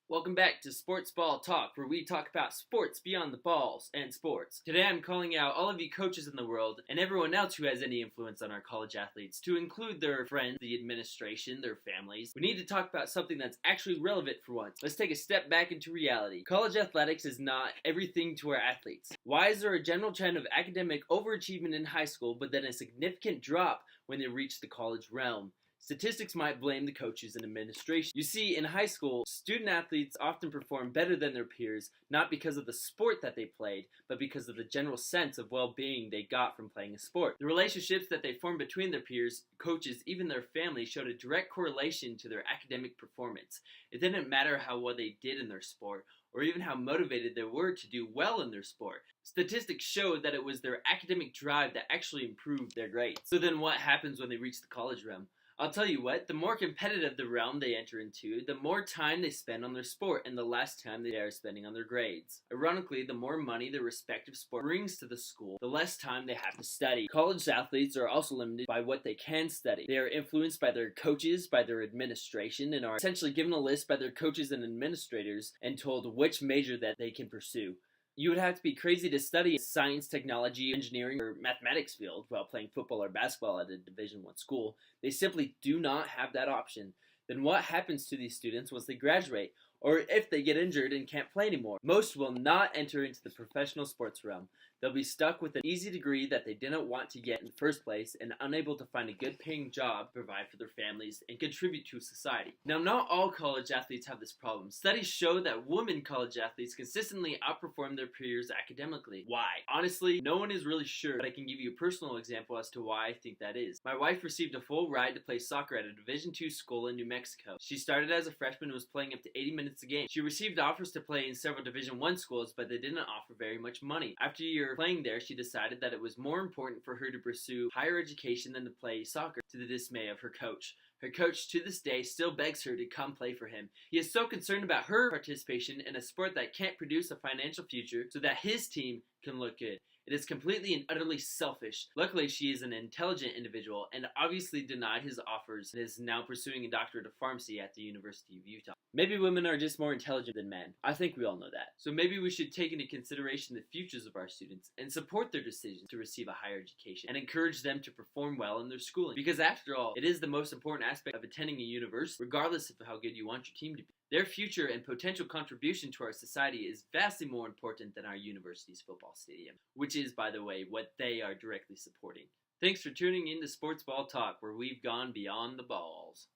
Welcome back to Sports Ball Talk, where we talk about sports beyond the balls and sports. Today I'm calling out all of you coaches in the world and everyone else who has any influence on our college athletes, to include their friends, the administration, their families. We need to talk about something that's actually relevant for once. Let's take a step back into reality. College athletics is not everything to our athletes. Why is there a general trend of academic overachievement in high school, but then a significant drop when they reach the college realm? Statistics might blame the coaches and administration. You see, in high school, student athletes often perform better than their peers, not because of the sport that they played, but because of the general sense of well-being they got from playing a sport. The relationships that they formed between their peers, coaches, even their families showed a direct correlation to their academic performance. It didn't matter how well they did in their sport, or even how motivated they were to do well in their sport. Statistics showed that it was their academic drive that actually improved their grades. So then what happens when they reach the college realm? I'll tell you what, the more competitive the realm they enter into, the more time they spend on their sport and the less time they are spending on their grades. Ironically, the more money their respective sport brings to the school, the less time they have to study. College athletes are also limited by what they can study. They are influenced by their coaches, by their administration, and are essentially given a list by their coaches and administrators and told which major that they can pursue. You would have to be crazy to study science, technology, engineering, or mathematics field while playing football or basketball at a Division I school. They simply do not have that option. Then what happens to these students once they graduate, or if they get injured and can't play anymore? Most will not enter into the professional sports realm. They'll be stuck with an easy degree that they didn't want to get in the first place and unable to find a good paying job, provide for their families, and contribute to society. Now, not all college athletes have this problem. Studies show that women college athletes consistently outperform their peers academically. Why? Honestly, no one is really sure, but I can give you a personal example as to why I think that is. My wife received a full ride to play soccer at a Division II school in New Mexico. She started as a freshman and was playing up to 80 minutes a game. She received offers to play in several Division I schools, but they didn't offer very much money. After a year playing there, she decided that it was more important for her to pursue higher education than to play soccer, to the dismay of her coach. Her coach, to this day, still begs her to come play for him. He is so concerned about her participation in a sport that can't produce a financial future so that his team can look good. It is completely and utterly selfish. Luckily, she is an intelligent individual and obviously denied his offers and is now pursuing a doctorate of pharmacy at the University of Utah. Maybe women are just more intelligent than men. I think we all know that. So maybe we should take into consideration the futures of our students and support their decisions to receive a higher education and encourage them to perform well in their schooling. Because after all, it is the most important aspect of attending a university, regardless of how good you want your team to be. Their future and potential contribution to our society is vastly more important than our university's football stadium, which is, by the way, what they are directly supporting. Thanks for tuning in to Sports Ball Talk, where we've gone beyond the balls.